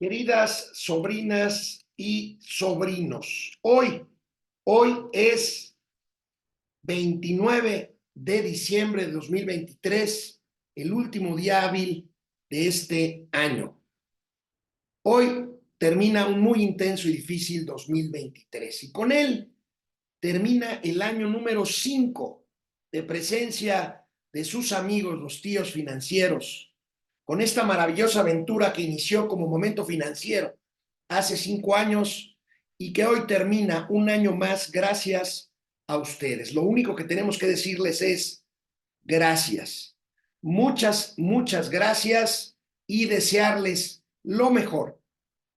Queridas sobrinas y sobrinos, hoy es 29 de diciembre de 2023, el último día hábil de este año. Hoy termina un muy intenso y difícil 2023 y con él termina el año número 5 de presencia de sus amigos, los tíos financieros, con esta maravillosa aventura que inició como Momento Financiero hace 5 años y que hoy termina un año más gracias a ustedes. Lo único que tenemos que decirles es gracias. Muchas gracias y desearles lo mejor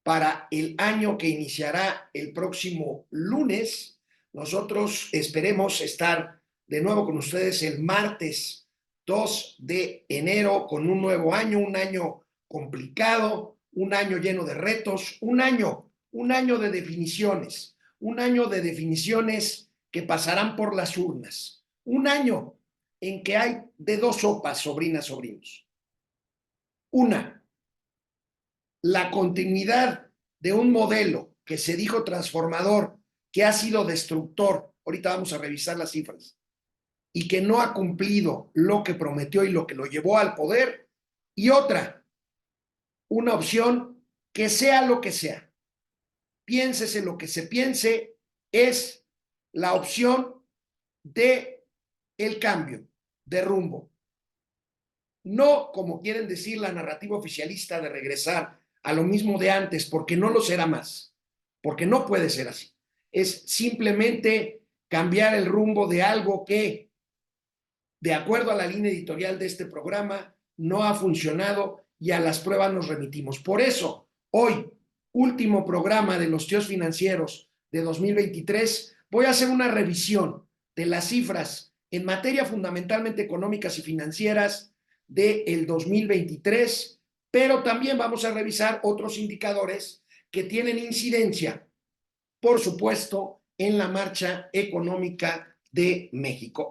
para el año que iniciará el próximo lunes. Nosotros esperemos estar de nuevo con ustedes el martes 2 de enero con un nuevo año, un año complicado, un año lleno de retos, un año de definiciones, un año de definiciones que pasarán por las urnas, un año en que hay de dos sopas, sobrinas, sobrinos. Una, la continuidad de un modelo que se dijo transformador, que ha sido destructor, ahorita vamos a revisar las cifras, y que no ha cumplido lo que prometió y lo que lo llevó al poder, y otra, una opción que sea lo que sea, piénsese lo que se piense, es la opción de el cambio de rumbo. No, como quieren decir la narrativa oficialista, de regresar a lo mismo de antes, porque no lo será más, porque no puede ser así. Es simplemente cambiar el rumbo de algo que, de acuerdo a la línea editorial de este programa, no ha funcionado y a las pruebas nos remitimos. Por eso, hoy, último programa de los tíos financieros de 2023, voy a hacer una revisión de las cifras en materia fundamentalmente económicas y financieras del 2023, pero también vamos a revisar otros indicadores que tienen incidencia, por supuesto, en la marcha económica de México.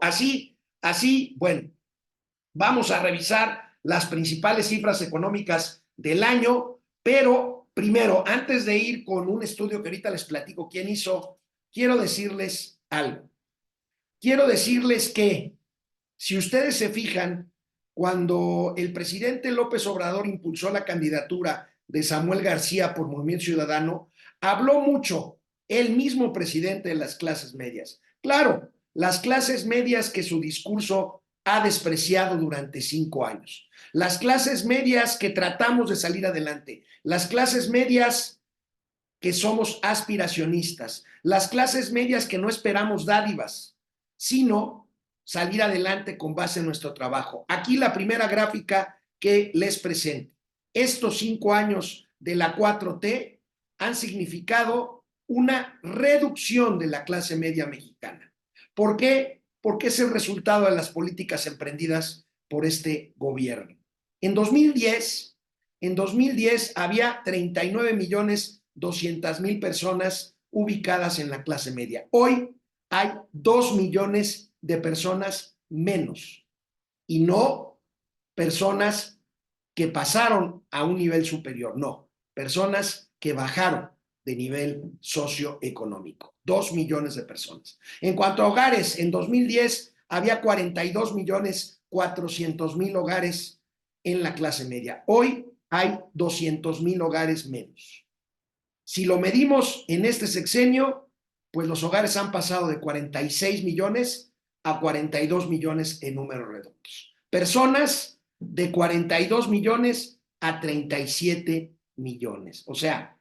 Así, bueno, vamos a revisar las principales cifras económicas del año, pero primero, antes de ir con un estudio que ahorita les platico quién hizo, quiero decirles algo. Quiero decirles que, si ustedes se fijan, cuando el presidente López Obrador impulsó la candidatura de Samuel García por Movimiento Ciudadano, habló mucho el mismo presidente de las clases medias. Claro, las clases medias que su discurso ha despreciado durante 5 años. Las clases medias que tratamos de salir adelante. Las clases medias que somos aspiracionistas. Las clases medias que no esperamos dádivas, sino salir adelante con base en nuestro trabajo. Aquí la primera gráfica que les presento. Estos 5 años de la 4T han significado una reducción de la clase media mexicana. ¿Por qué? Porque es el resultado de las políticas emprendidas por este gobierno. En 2010 había 39.200.000 personas ubicadas en la clase media. Hoy hay 2 millones de personas menos, y no personas que pasaron a un nivel superior, no, personas que bajaron de nivel socioeconómico. 2 millones de personas. En cuanto a hogares, en 2010 había 42.400.000 hogares en la clase media. Hoy hay 200.000 hogares menos. Si lo medimos en este sexenio, pues los hogares han pasado de 46 millones a 42 millones en números redondos. Personas de 42 millones a 37 millones. O sea,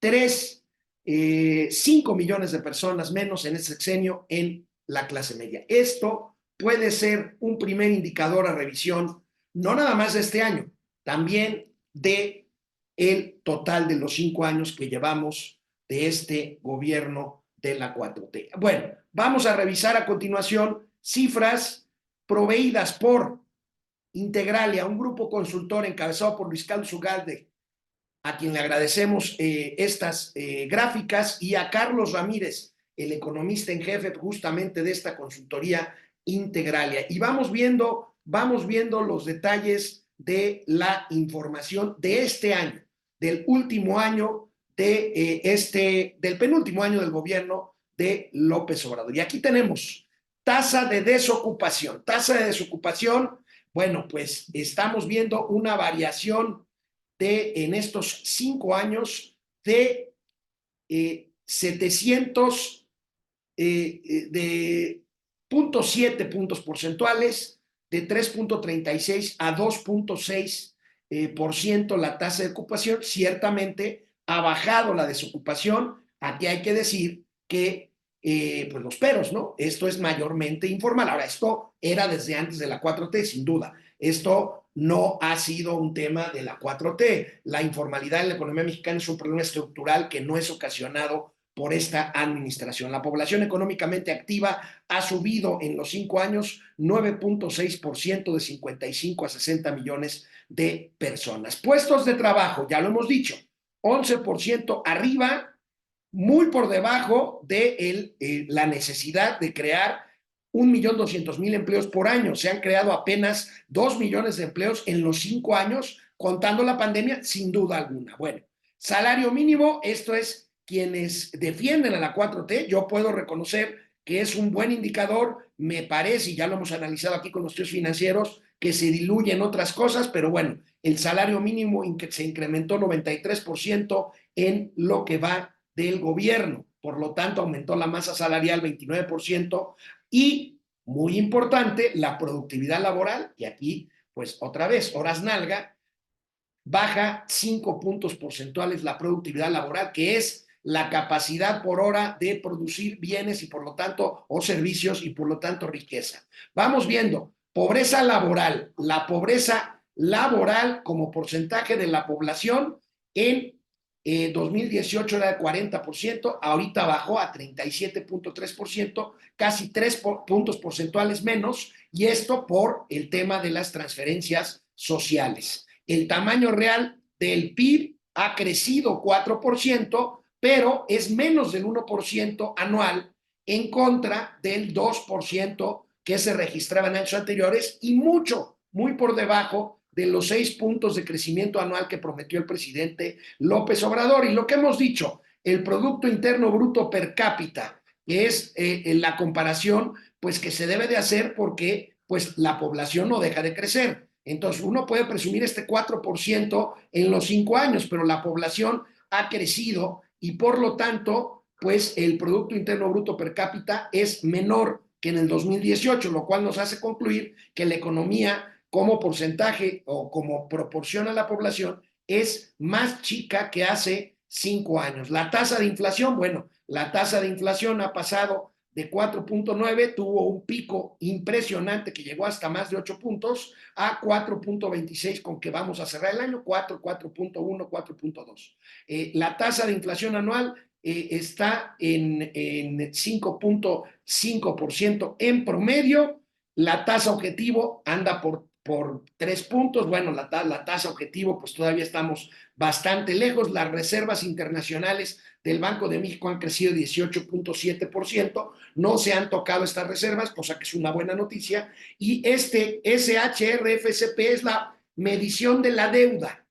5 millones de personas menos en este sexenio en la clase media. Esto puede ser un primer indicador a revisión, no nada más de este año, también de el total de los 5 años que llevamos de este gobierno de la 4T. Bueno, vamos a revisar a continuación cifras proveídas por Integralia, un grupo consultor encabezado por Luis Carlos Ugalde, a quien le agradecemos estas gráficas, y a Carlos Ramírez, el economista en jefe justamente de esta consultoría Integralia. Y vamos viendo los detalles de la información de este año del último año del penúltimo año del gobierno de López Obrador. Y aquí tenemos tasa de desocupación. Tasa de desocupación, bueno, pues estamos viendo una variación en estos 5 años de 700 de 0.7 puntos porcentuales, de 3.36 a 2.6% la tasa de ocupación. Ciertamente ha bajado la desocupación. Aquí hay que decir que pues los peros, ¿no? Esto es mayormente informal. Ahora, esto era desde antes de la 4T, sin duda. Esto no ha sido un tema de la 4T. La informalidad en la economía mexicana es un problema estructural que no es ocasionado por esta administración. La población económicamente activa ha subido en los 5 años 9.6% de 55 a 60 millones de personas. Puestos de trabajo, ya lo hemos dicho, 11% arriba, muy por debajo de la necesidad de crear 1.200.000 empleos por año. Se han creado apenas 2 millones de empleos en los 5 años, contando la pandemia, sin duda alguna. Bueno, salario mínimo, esto es quienes defienden a la 4T, yo puedo reconocer que es un buen indicador, me parece, y ya lo hemos analizado aquí con los tíos financieros, que se diluyen otras cosas, pero bueno, el salario mínimo se incrementó 93% en lo que va del gobierno, por lo tanto aumentó la masa salarial 29% y, muy importante, la productividad laboral, y aquí pues otra vez, horas nalga, baja 5 puntos porcentuales la productividad laboral, que es la capacidad por hora de producir bienes y por lo tanto, o servicios y por lo tanto riqueza. Vamos viendo, pobreza laboral, la pobreza laboral como porcentaje de la población en 2018 era de 40%, ahorita bajó a 37.3%, casi 3 puntos porcentuales menos, y esto por el tema de las transferencias sociales. El tamaño real del PIB ha crecido 4%, pero es menos del 1% anual en contra del 2% que se registraba en años anteriores y muy por debajo de los 6 puntos de crecimiento anual que prometió el presidente López Obrador. Y lo que hemos dicho, el Producto Interno Bruto per cápita, que es la comparación pues que se debe de hacer porque pues la población no deja de crecer. Entonces, uno puede presumir este 4% en los 5 años, pero la población ha crecido y por lo tanto, pues el Producto Interno Bruto per cápita es menor que en el 2018, lo cual nos hace concluir que la economía como porcentaje o como proporción a la población es más chica que hace 5 años. La tasa de inflación, bueno, la tasa de inflación ha pasado de 4.9, tuvo un pico impresionante que llegó hasta más de 8 puntos, a 4.26 con que vamos a cerrar el año, 4.1, 4.2. La tasa de inflación anual está en 5.5% en promedio, la tasa objetivo anda por 3 puntos, bueno, la tasa objetivo pues todavía estamos bastante lejos, las reservas internacionales del Banco de México han crecido 18.7%, no se han tocado estas reservas, cosa que es una buena noticia, y este SHRFCP es la medición de la deuda,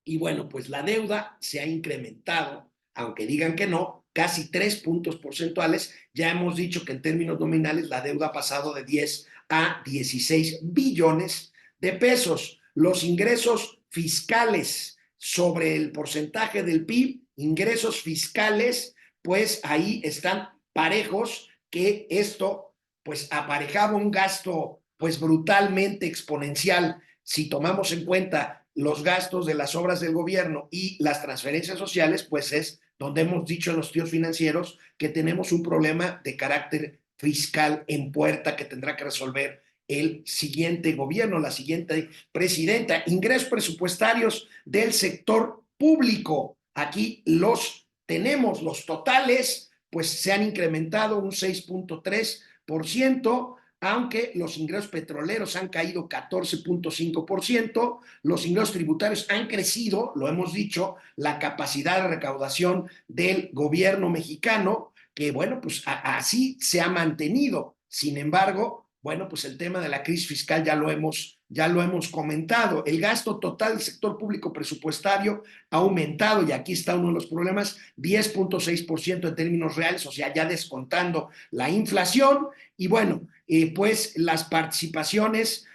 y bueno, pues la deuda se ha incrementado, aunque digan que no, casi 3 puntos porcentuales. Ya hemos dicho que en términos nominales la deuda ha pasado de 10 a 16 billones de pesos. Los ingresos fiscales sobre el porcentaje del PIB, ingresos fiscales, pues ahí están parejos, que esto pues aparejaba un gasto pues brutalmente exponencial. Si tomamos en cuenta los gastos de las obras del gobierno y las transferencias sociales, pues es donde hemos dicho en los tíos financieros que tenemos un problema de carácter fiscal en puerta que tendrá que resolver el siguiente gobierno, la siguiente presidenta. Ingresos presupuestarios del sector público. Aquí los tenemos, los totales, pues se han incrementado un 6.3%, aunque los ingresos petroleros han caído 14.5%, los ingresos tributarios han crecido, lo hemos dicho, la capacidad de recaudación del gobierno mexicano, que bueno, pues así se ha mantenido. Sin embargo, bueno, pues el tema de la crisis fiscal ya lo hemos ya lo hemos comentado. El gasto total del sector público presupuestario ha aumentado, y aquí está uno de los problemas, 10.6% en términos reales, o sea, ya descontando la inflación. Y bueno, pues las participaciones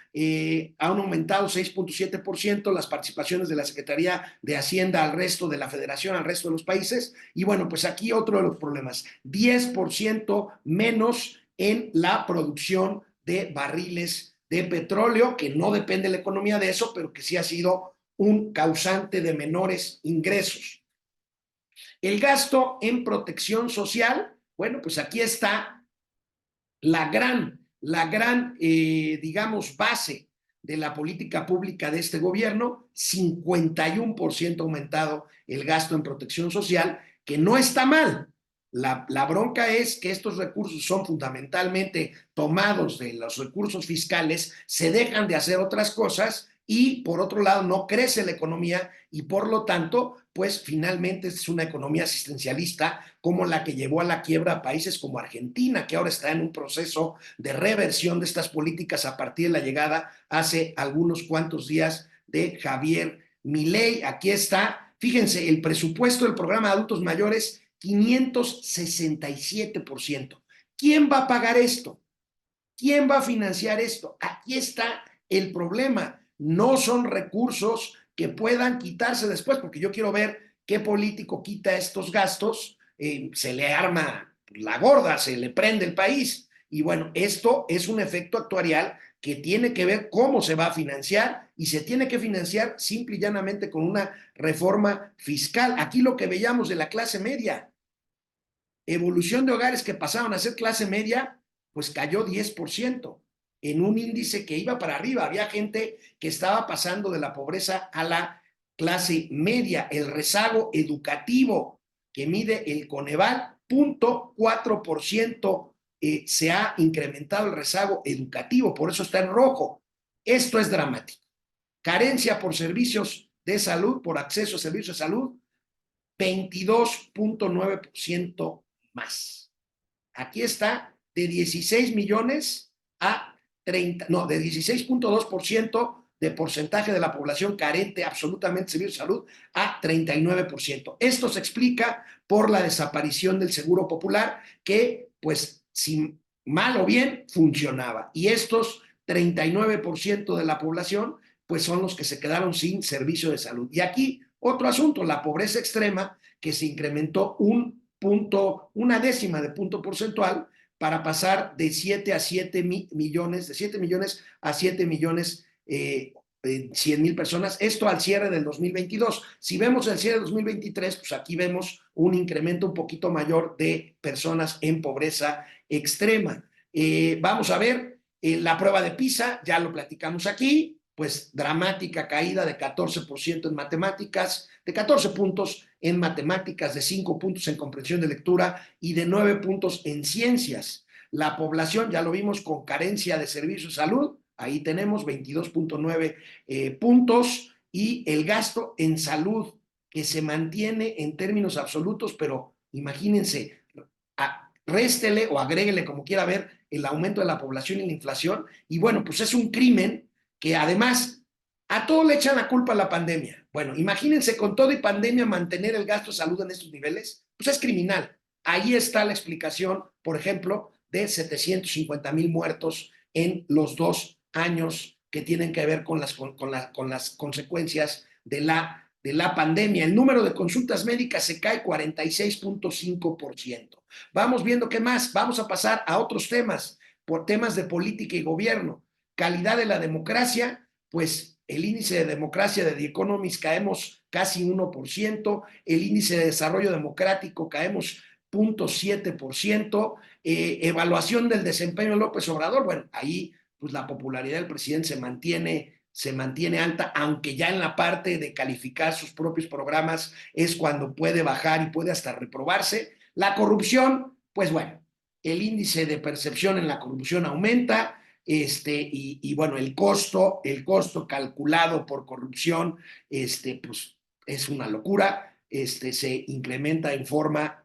han aumentado 6.7%, las participaciones de la Secretaría de Hacienda al resto de la Federación, al resto de los países. Y bueno, pues aquí otro de los problemas, 10% menos en la producción de barriles de petróleo, que no depende la economía de eso, pero que sí ha sido un causante de menores ingresos. El gasto en protección social, bueno, pues aquí está digamos, base de la política pública de este gobierno, 51% aumentado el gasto en protección social, que no está mal. La bronca es que estos recursos son fundamentalmente tomados de los recursos fiscales, se dejan de hacer otras cosas y por otro lado no crece la economía y por lo tanto, pues finalmente es una economía asistencialista como la que llevó a la quiebra a países como Argentina, que ahora está en un proceso de reversión de estas políticas a partir de la llegada hace algunos cuantos días de Javier Milei. Aquí está, fíjense, el presupuesto del programa de adultos mayores, 567%. ¿Quién va a pagar esto? ¿Quién va a financiar esto? Aquí está el problema. No son recursos que puedan quitarse después, porque yo quiero ver qué político quita estos gastos, se le arma la gorda, se le prende el país. Y bueno, esto es un efecto actuarial que tiene que ver cómo se va a financiar y se tiene que financiar simple y llanamente con una reforma fiscal. Aquí lo que veíamos de la clase media, evolución de hogares que pasaban a ser clase media, pues cayó 10% en un índice que iba para arriba. Había gente que estaba pasando de la pobreza a la clase media. El rezago educativo que mide el Coneval, 0.4%, se ha incrementado el rezago educativo, por eso está en rojo. Esto es dramático. Carencia por servicios de salud, por acceso a servicios de salud, 22.9% más. Aquí está, de 16 millones a 30, no, de 16.2% de porcentaje de la población carente absolutamente de servicios de salud a 39%. Esto se explica por la desaparición del Seguro Popular, que pues sin mal o bien funcionaba. Y estos 39% de la población pues son los que se quedaron sin servicio de salud. Y aquí otro asunto, la pobreza extrema, que se incrementó una décima de punto porcentual para pasar de 7 a 7 millones, de 7 millones a 7 millones 100 mil personas, esto al cierre del 2022. Si vemos el cierre del 2023, pues aquí vemos un incremento un poquito mayor de personas en pobreza extrema. Vamos a ver la prueba de PISA, ya lo platicamos aquí, pues dramática caída de 14% en matemáticas, de 14 puntos en matemáticas, de 5 puntos en comprensión de lectura y de 9 puntos en ciencias. La población, ya lo vimos, con carencia de servicios de salud, ahí tenemos 22.9 puntos, y el gasto en salud que se mantiene en términos absolutos, pero imagínense, réstele o agréguele como quiera ver el aumento de la población y la inflación, y bueno, pues es un crimen que además a todo le echan la culpa a la pandemia. Bueno, imagínense con todo y pandemia mantener el gasto de salud en estos niveles, pues es criminal. Ahí está la explicación, por ejemplo, de 750,000 muertos en los 2 años que tienen que ver con las consecuencias de la pandemia. El número de consultas médicas se cae 46.5%. Vamos viendo qué más. Vamos a pasar a otros temas, por temas de política y gobierno. Calidad de la democracia, pues el índice de democracia de The Economist caemos casi 1%, el índice de desarrollo democrático caemos 0.7%, evaluación del desempeño de López Obrador, bueno, ahí pues la popularidad del presidente se mantiene alta, aunque ya en la parte de calificar sus propios programas es cuando puede bajar y puede hasta reprobarse. La corrupción, pues bueno, el índice de percepción en la corrupción aumenta, bueno, el costo calculado por corrupción, pues es una locura, se incrementa en forma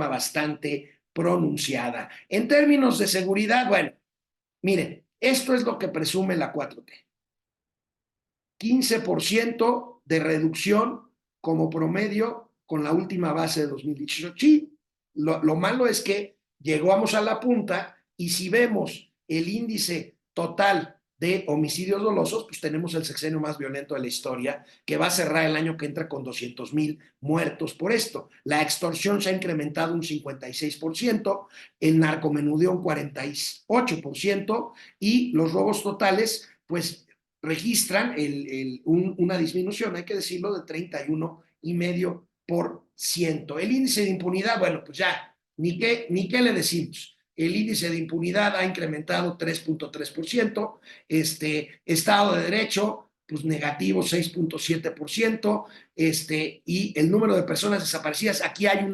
bastante pronunciada. En términos de seguridad, bueno, miren, esto es lo que presume la 4T. 15% de reducción como promedio con la última base de 2018. Sí, lo malo es que llegamos a la punta y si vemos el índice total de homicidios dolosos, pues tenemos el sexenio más violento de la historia, que va a cerrar el año que entra con 200,000 muertos por esto. La extorsión se ha incrementado un 56%, el narcomenudeo un 48% y los robos totales, pues registran una disminución, hay que decirlo, de 31,5%. El índice de impunidad, bueno, pues ya, ni qué le decimos. El índice de impunidad ha incrementado 3,3%, Estado de Derecho, pues negativo 6,7%, y el número de personas desaparecidas, aquí hay un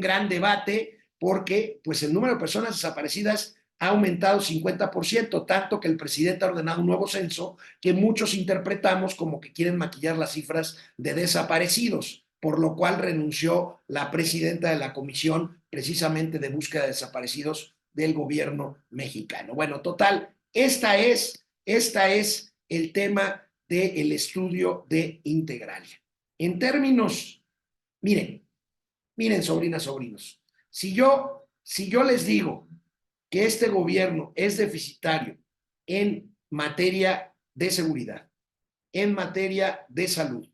gran debate, porque pues el número de personas desaparecidas ha aumentado 50%, tanto que el presidente ha ordenado un nuevo censo que muchos interpretamos como que quieren maquillar las cifras de desaparecidos, por lo cual renunció la presidenta de la Comisión precisamente de Búsqueda de Desaparecidos del gobierno mexicano. Bueno, total, esta es el tema del estudio de Integralia. En términos, miren, sobrinas, sobrinos, si yo les digo que este gobierno es deficitario en materia de seguridad, en materia de salud,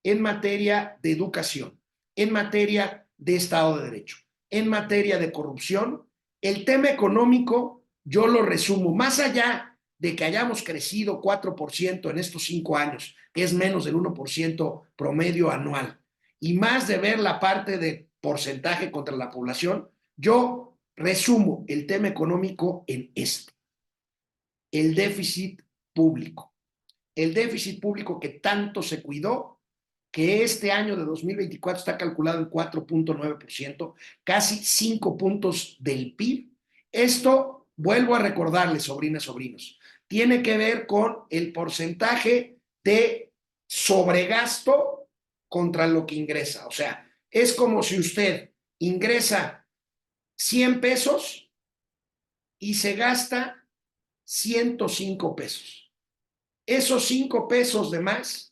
en materia de educación, en materia de Estado de Derecho, en materia de corrupción, el tema económico yo lo resumo, más allá de que hayamos crecido 4% en estos 5 años, que es menos del 1% promedio anual, y más de ver la parte de porcentaje contra la población, yo resumo el tema económico en esto: el déficit público. El déficit público que tanto se cuidó, que este año de 2024 está calculado en 4,9%, casi 5 puntos del PIB. Esto, vuelvo a recordarles, sobrinas, sobrinos, tiene que ver con el porcentaje de sobregasto contra lo que ingresa. O sea, es como si usted ingresa 100 pesos y se gasta 105 pesos. Esos 5 pesos de más,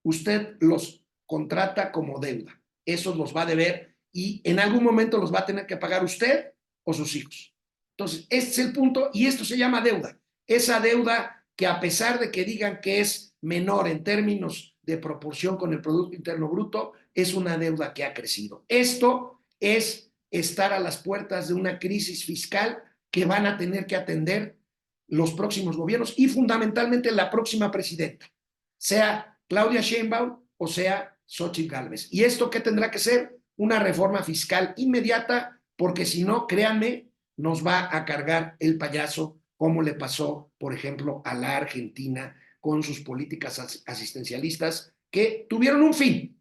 usted los contrata como deuda. Esos los va a deber y en algún momento los va a tener que pagar usted o sus hijos. Entonces, este es el punto y esto se llama deuda. Esa deuda que, a pesar de que digan que es menor en términos de proporción con el Producto Interno Bruto, es una deuda que ha crecido. Esto es estar a las puertas de una crisis fiscal que van a tener que atender los próximos gobiernos y fundamentalmente la próxima presidenta, sea Claudia Sheinbaum o sea Xochitl Gálvez. ¿Y esto qué tendrá que ser? Una reforma fiscal inmediata, porque si no, créanme, nos va a cargar el payaso, como le pasó, por ejemplo, a la Argentina con sus políticas asistencialistas que tuvieron un fin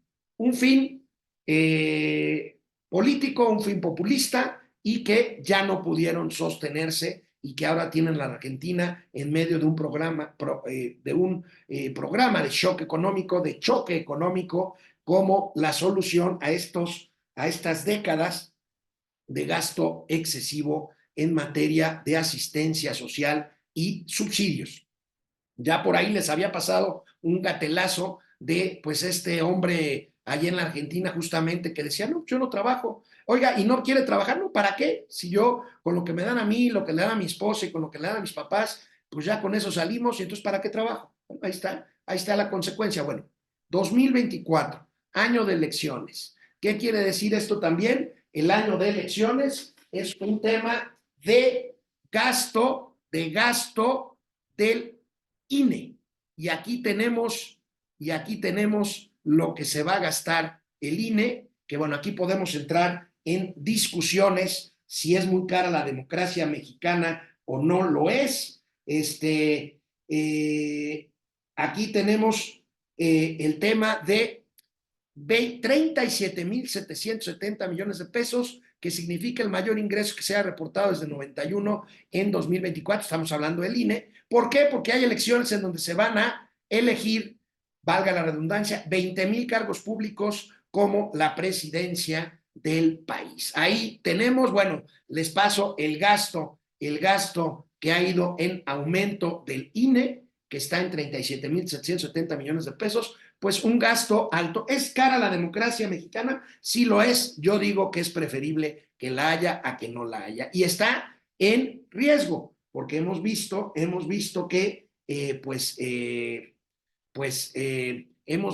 político, un fin populista y que ya no pudieron sostenerse y que ahora tienen la Argentina en medio de un programa, programa de choque económico, como la solución a estas décadas de gasto excesivo en materia de asistencia social y subsidios. Ya por ahí les había pasado un gatelazo de pues este hombre allá en la Argentina justamente que decía, no, yo no trabajo. Oiga, ¿y no quiere trabajar? No, ¿para qué? Si yo con lo que me dan a mí, lo que le dan a mi esposa y con lo que le dan a mis papás, pues ya con eso salimos y entonces ¿para qué trabajo? Bueno, ahí está la consecuencia. Bueno, 2024, año de elecciones. ¿Qué quiere decir esto también? El año de elecciones es un tema de gasto del INE. Y aquí tenemos lo que se va a gastar el INE, que bueno, aquí podemos entrar en discusiones si es muy cara la democracia mexicana o no lo es. Aquí tenemos el tema de 37,770 millones de pesos, que significa el mayor ingreso que se ha reportado desde 91 en 2024. Estamos hablando del INE. ¿Por qué? Porque hay elecciones en donde se van a elegir, valga la redundancia, 20,000 cargos públicos como la presidencia del país. Ahí tenemos, bueno, les paso el gasto que ha ido en aumento del INE, que está en 37,770 millones de pesos, pues un gasto alto. ¿Es cara la democracia mexicana? Sí lo es. Yo digo que es preferible que la haya a que no la haya. Y está en riesgo, porque hemos visto que, hemos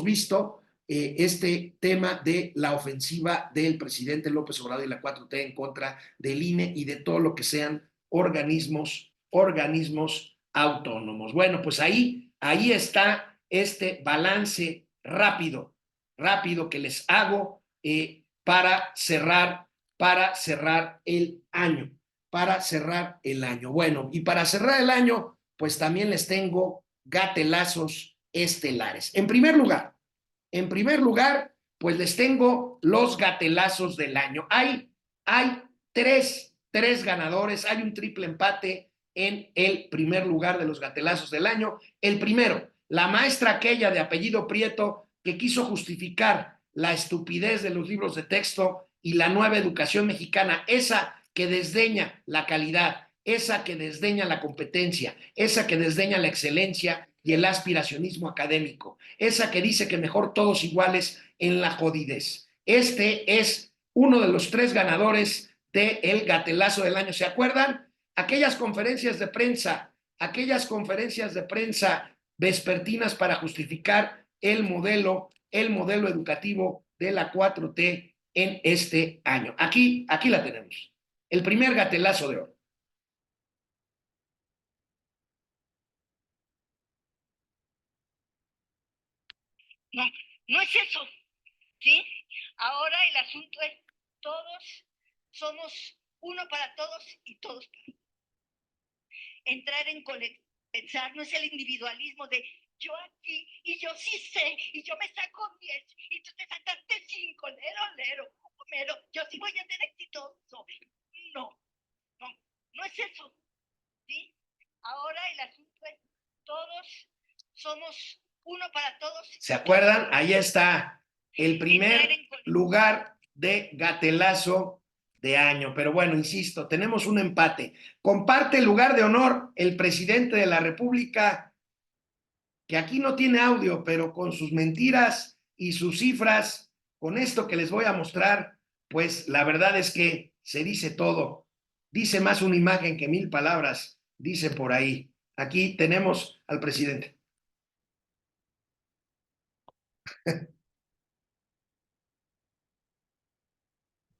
visto este tema de la ofensiva del presidente López Obrador y la 4T en contra del INE y de todo lo que sean organismos autónomos. Bueno, pues ahí está este balance rápido que les hago para cerrar el año, Bueno, y para cerrar el año, pues también les tengo gatelazos estelares. En primer lugar, pues les tengo los gatelazos del año. Hay tres ganadores, hay un triple empate en el primer lugar de los gatelazos del año. El primero, la maestra aquella de apellido Prieto que quiso justificar la estupidez de los libros de texto y la nueva educación mexicana, esa que desdeña la calidad, esa que desdeña la competencia, esa que desdeña la excelencia y el aspiracionismo académico, esa que dice que mejor todos iguales en la jodidez. Este es uno de los tres ganadores del gatelazo del año. ¿Se acuerdan? Aquellas conferencias de prensa vespertinas para justificar el modelo educativo de la 4T en este año. Aquí la tenemos. El primer gatelazo de oro. No, no es eso, ¿sí? Ahora el asunto es todos somos uno para todos y todos para todos. Entrar en pensar no es el individualismo de yo aquí y yo sí sé y yo me saco 10 y tú te sacaste 5, lero, yo sí voy a ser exitoso. No es eso, ¿sí? Ahora el asunto es todos somos uno para todos. ¿Se acuerdan? Ahí está el primer lugar de gatelazo de año. Pero bueno, insisto, tenemos un empate. Comparte el lugar de honor el presidente de la República, que aquí no tiene audio, pero con sus mentiras y sus cifras, con esto que les voy a mostrar, pues la verdad es que se dice todo. Dice más una imagen que 1000 palabras, dice por ahí. Aquí tenemos al presidente.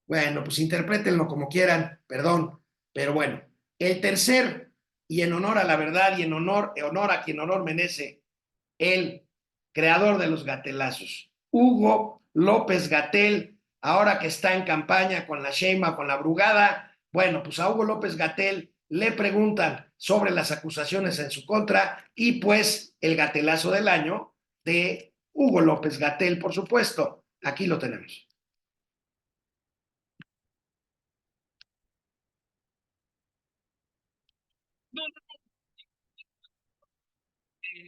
Bueno, pues interprétenlo como quieran, perdón, pero bueno, el tercer, y en honor a la verdad y en honor a quien honor merece, el creador de los gatelazos, Hugo López Gatell, ahora que está en campaña con la Sheinbaum, con la Brugada. Bueno, pues a Hugo López Gatell le preguntan sobre las acusaciones en su contra y pues el gatelazo del año de Hugo López Gatell, por supuesto, aquí lo tenemos.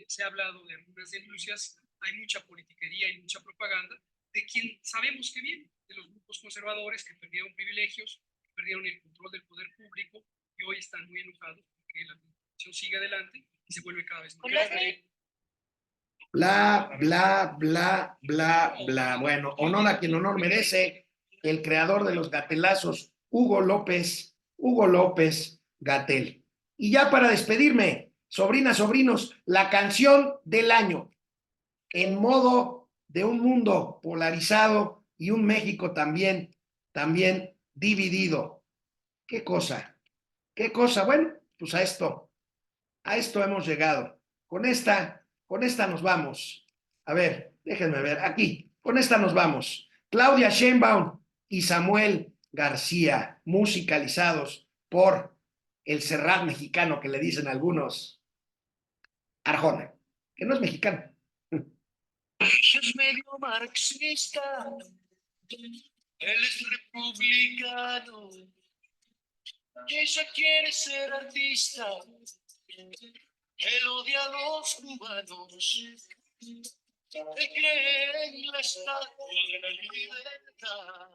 Se ha hablado de algunas denuncias, hay mucha politiquería y mucha propaganda de quien sabemos que viene, de los grupos conservadores que perdieron privilegios, que perdieron el control del poder público y hoy están muy enojados porque la administración sigue adelante y se vuelve cada vez más grande. Bla, bla, bla, bla, bla. Bueno, honor a quien honor merece, el creador de los gatelazos, Hugo López Gatell. Y ya para despedirme, sobrinas, sobrinos, la canción del año, en modo de un mundo polarizado y un México también dividido. ¿Qué cosa? ¿Qué cosa? Bueno, pues a esto hemos llegado. Con esta nos vamos. A ver, déjenme ver, aquí, con esta nos vamos. Claudia Sheinbaum y Samuel García, musicalizados por el Serrat mexicano que le dicen algunos Arjona, que no es mexicano. Es medio marxista, él es republicano, ella quiere ser artista, él odia a los cubanos, él cree en la estatua de la libertad.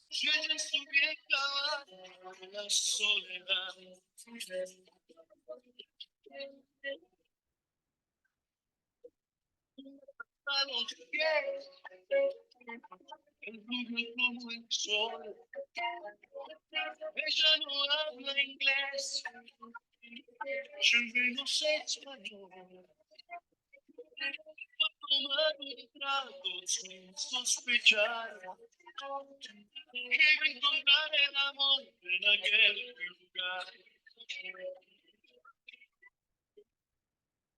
Si ella estuviera en la soledad, a los pies. El rubio como el sol. Ella no habla inglés. Yo menos español. Tomar un trago sin sospechar que iba a encontrar el amor en aquel lugar.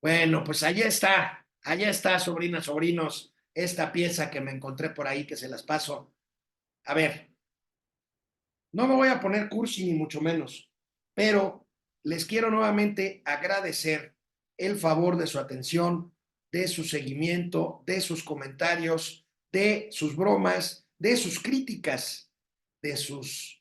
Bueno, pues allá está, sobrinas, sobrinos, esta pieza que me encontré por ahí, que se las paso. A ver, no me voy a poner cursi ni mucho menos, pero les quiero nuevamente agradecer el favor de su atención, de su seguimiento, de sus comentarios, de sus bromas, de sus críticas, de sus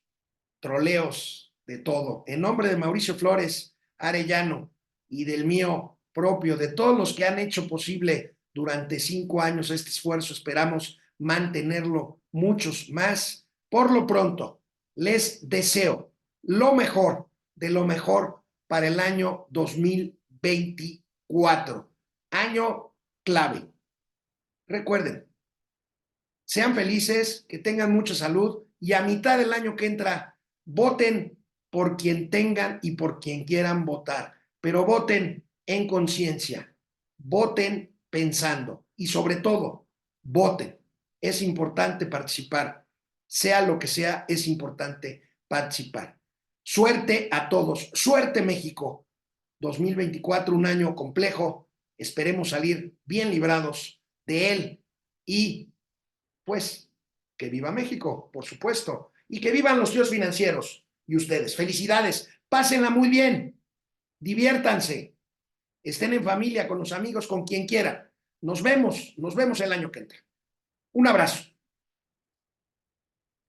troleos, de todo. En nombre de Mauricio Flores Arellano y del mío propio, de todos los que han hecho posible durante 5 años este esfuerzo, esperamos mantenerlo muchos más. Por lo pronto, les deseo lo mejor de lo mejor para el año 2024, año clave. Recuerden, sean felices, que tengan mucha salud y a mitad del año que entra, voten por quien tengan y por quien quieran votar, pero voten en conciencia, voten pensando y sobre todo, voten. Es importante participar, sea lo que sea, es importante participar. Suerte a todos, suerte México. 2024, un año complejo, esperemos salir bien librados de él y pues que viva México, por supuesto, y que vivan los tíos financieros y ustedes. Felicidades, pásenla muy bien, diviértanse, estén en familia, con los amigos, con quien quiera. Nos vemos el año que entra. Un abrazo.